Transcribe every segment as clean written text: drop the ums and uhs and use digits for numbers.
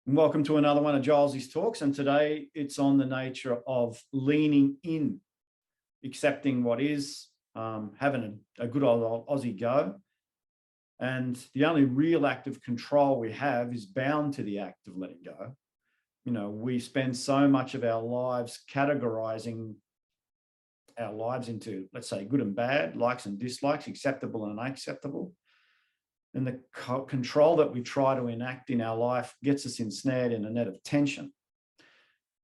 And welcome to another one of Giles's talks. And today it's on the nature of leaning in, accepting what is, having a good old Aussie go. And the only real act of control we have is bound to the act of letting go. You know, we spend so much of our lives categorizing our lives into, let's say, good and bad, likes and dislikes, acceptable and unacceptable. And the control that we try to enact in our life gets us ensnared in a net of tension.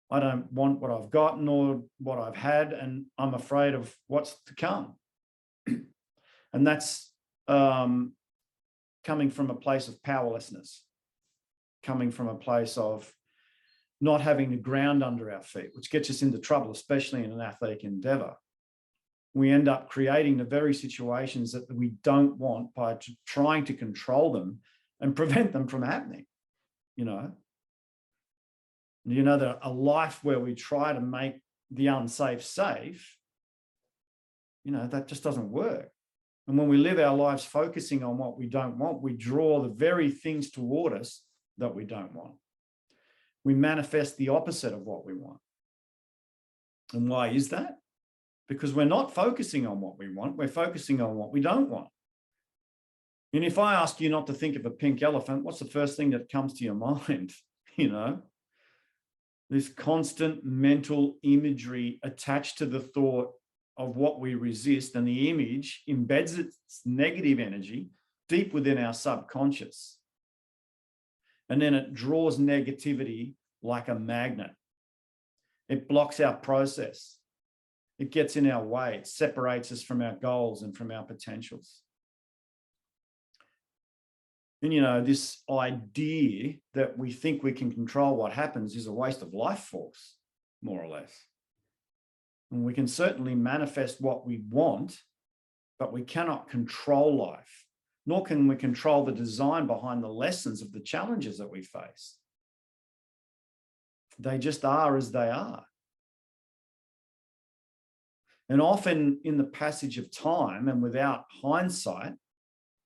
I don't want what I've got nor what I've had, and I'm afraid of what's to come. And that's coming from a place of powerlessness, coming from a place of not having the ground under our feet, which gets us into trouble, especially in an athletic endeavor. We end up creating the very situations that we don't want by trying to control them and prevent them from happening. You know that a life where we try to make the unsafe safe, that just doesn't work. And when we live our lives focusing on what we don't want, we draw the very things toward us that we don't want. We manifest the opposite of what we want. And why is that? Because we're not focusing on what we want, we're focusing on what we don't want. And if I ask you not to think of a pink elephant, what's the first thing that comes to your mind? This constant mental imagery attached to the thought of what we resist, and the image embeds its negative energy deep within our subconscious. And then it draws negativity like a magnet. It blocks our process. It gets in our way. It separates us from our goals and from our potentials. And this idea that we think we can control what happens is a waste of life force, more or less. And we can certainly manifest what we want, but we cannot control life, nor can we control the design behind the lessons of the challenges that we face. They just are as they are. And often in the passage of time and without hindsight,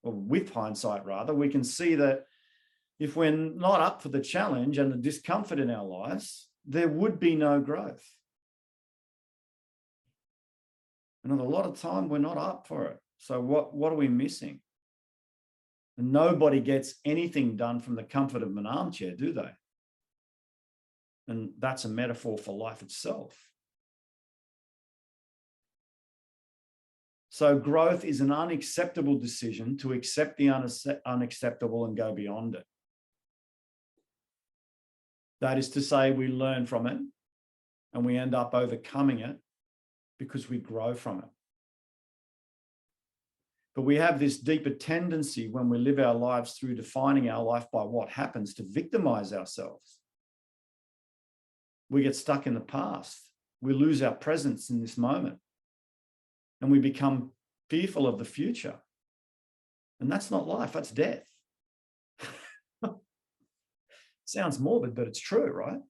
or with hindsight rather, we can see that if we're not up for the challenge and the discomfort in our lives, there would be no growth. And a lot of time we're not up for it. So what are we missing? And nobody gets anything done from the comfort of an armchair, do they? And that's a metaphor for life itself. So growth is an unacceptable decision to accept the unacceptable and go beyond it. That is to say, we learn from it and we end up overcoming it because we grow from it. But we have this deeper tendency when we live our lives through defining our life by what happens to victimize ourselves. We get stuck in the past. We lose our presence in this moment. And we become fearful of the future. And that's not life, that's death. Sounds morbid, but it's true, right?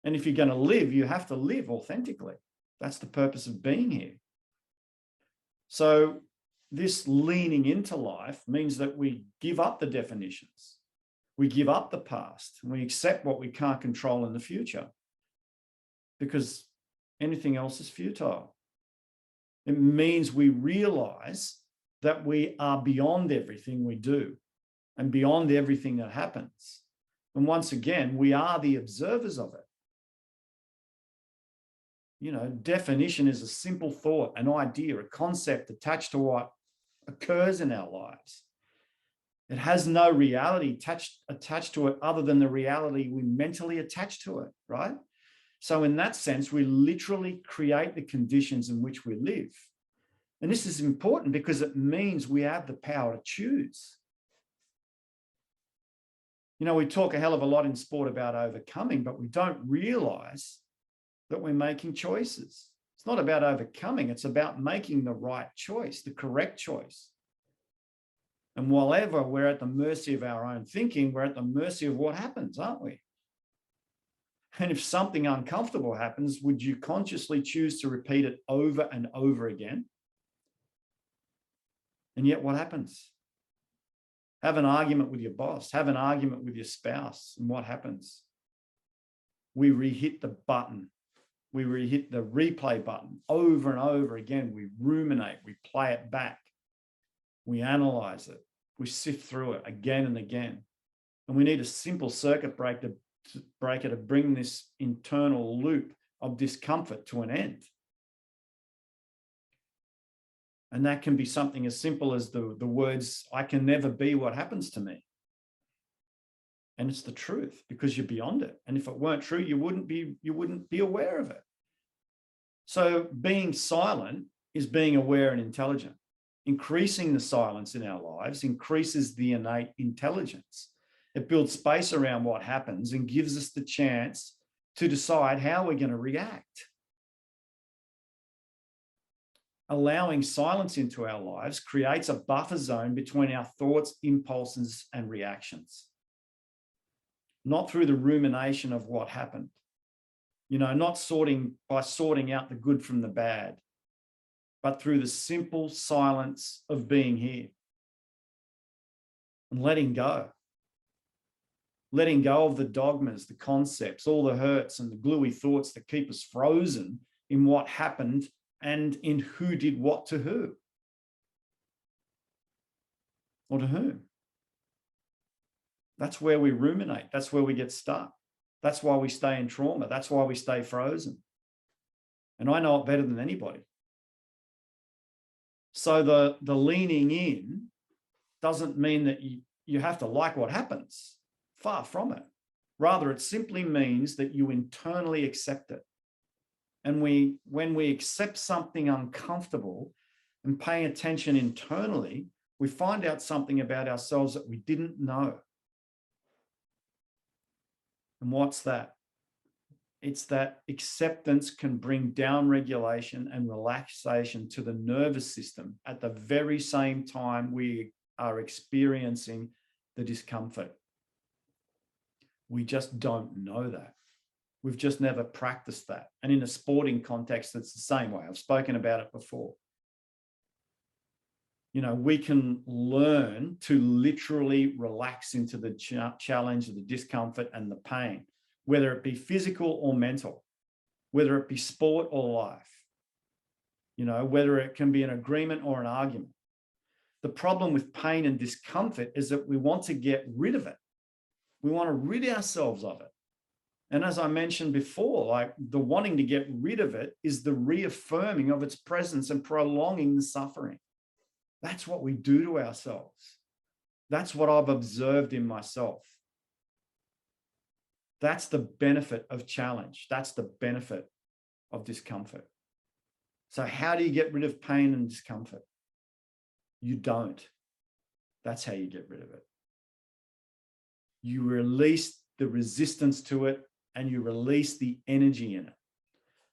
And if you're going to live, you have to live authentically. That's the purpose of being here. So this leaning into life means that we give up the definitions. We give up the past and we accept what we can't control in the future, because anything else is futile. It means we realize that we are beyond everything we do and beyond everything that happens. And once again, we are the observers of it. Definition is a simple thought, an idea, a concept attached to what occurs in our lives. It has no reality attached to it other than the reality we mentally attach to it, right? So in that sense, we literally create the conditions in which we live. And this is important because it means we have the power to choose. We talk a hell of a lot in sport about overcoming, but we don't realize that we're making choices. It's not about overcoming, it's about making the right choice, the correct choice. And whenever we're at the mercy of our own thinking, we're at the mercy of what happens, aren't we? And if something uncomfortable happens, would you consciously choose to repeat it over and over again? And yet what happens? Have an argument with your boss, have an argument with your spouse, and what happens? We re-hit the button. We re-hit the replay button over and over again. We ruminate, we play it back. We analyze it. We sift through it again and again. And we need a simple circuit breaker to bring this internal loop of discomfort to an end. And that can be something as simple as the words, I can never be what happens to me. And it's the truth because you're beyond it. And if it weren't true, you wouldn't be aware of it. So being silent is being aware and intelligent. Increasing the silence in our lives increases the innate intelligence. It builds space around what happens and gives us the chance to decide how we're going to react. Allowing silence into our lives creates a buffer zone between our thoughts, impulses, and reactions. Not through the rumination of what happened. Not by sorting out the good from the bad, but through the simple silence of being here and letting go. Letting go of the dogmas, the concepts, all the hurts and the gluey thoughts that keep us frozen in what happened and in who did what to who or to whom. That's where we ruminate. That's where we get stuck. That's why we stay in trauma. That's why we stay frozen. And I know it better than anybody. So the leaning in doesn't mean that you have to like what happens. Far from it. Rather, it simply means that you internally accept it. And when we accept something uncomfortable and pay attention internally, we find out something about ourselves that we didn't know. And what's that? It's that acceptance can bring down regulation and relaxation to the nervous system at the very same time we are experiencing the discomfort. We just don't know that. We've just never practiced that. And in a sporting context, it's the same way. I've spoken about it before. We can learn to literally relax into the challenge, the discomfort, and the pain, whether it be physical or mental, whether it be sport or life, whether it can be an agreement or an argument. The problem with pain and discomfort is that we want to get rid of it. We want to rid ourselves of it. And as I mentioned before, the wanting to get rid of it is the reaffirming of its presence and prolonging the suffering. That's what we do to ourselves. That's what I've observed in myself. That's the benefit of challenge. That's the benefit of discomfort. So how do you get rid of pain and discomfort? You don't. That's how you get rid of it. You release the resistance to it and you release the energy in it.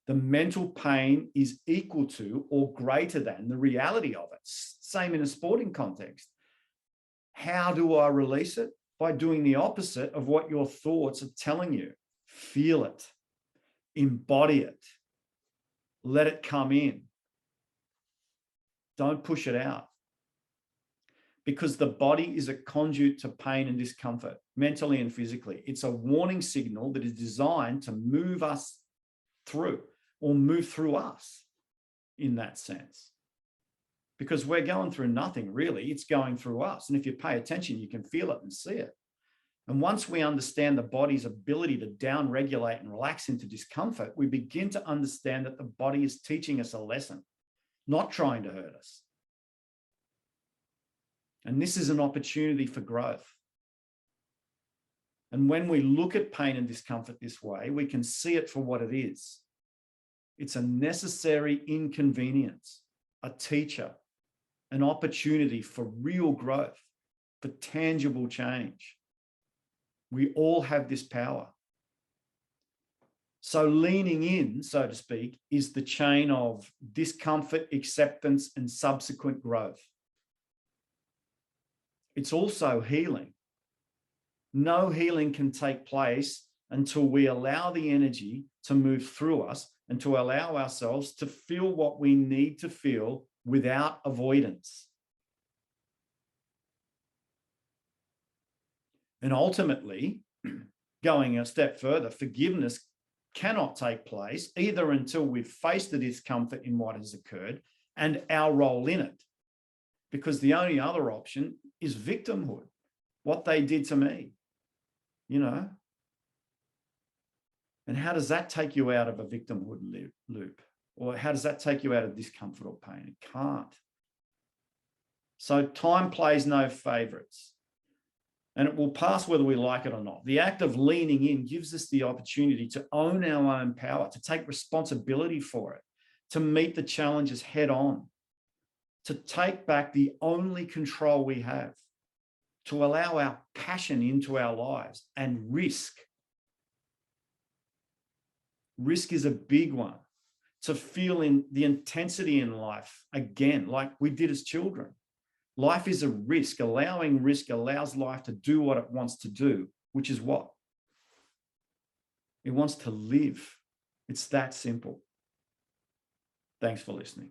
The mental pain is equal to or greater than the reality of it. Same in a sporting context. How do I release it? By doing the opposite of what your thoughts are telling you. Feel it. Embody it. Let it come in. Don't push it out. Because the body is a conduit to pain and discomfort, mentally and physically. It's a warning signal that is designed to move us through or move through us in that sense. Because we're going through nothing really, it's going through us. And if you pay attention, you can feel it and see it. And once we understand the body's ability to down-regulate and relax into discomfort, we begin to understand that the body is teaching us a lesson, not trying to hurt us. And this is an opportunity for growth. And when we look at pain and discomfort this way, we can see it for what it is. It's a necessary inconvenience, a teacher, an opportunity for real growth, for tangible change. We all have this power. So leaning in, so to speak, is the chain of discomfort, acceptance, and subsequent growth. It's also healing. No healing can take place until we allow the energy to move through us and to allow ourselves to feel what we need to feel without avoidance. And ultimately, going a step further, forgiveness cannot take place either until we've faced the discomfort in what has occurred and our role in it. Because the only other option is victimhood, what they did to me, you know. And how does that take you out of a victimhood loop? Or how does that take you out of discomfort or pain? It can't. So time plays no favorites. And it will pass whether we like it or not. The act of leaning in gives us the opportunity to own our own power, to take responsibility for it, to meet the challenges head on, to take back the only control we have, to allow our passion into our lives and risk. Risk is a big one. To feel in the intensity in life again, like we did as children. Life is a risk. Allowing risk allows life to do what it wants to do, which is what? It wants to live. It's that simple. Thanks for listening.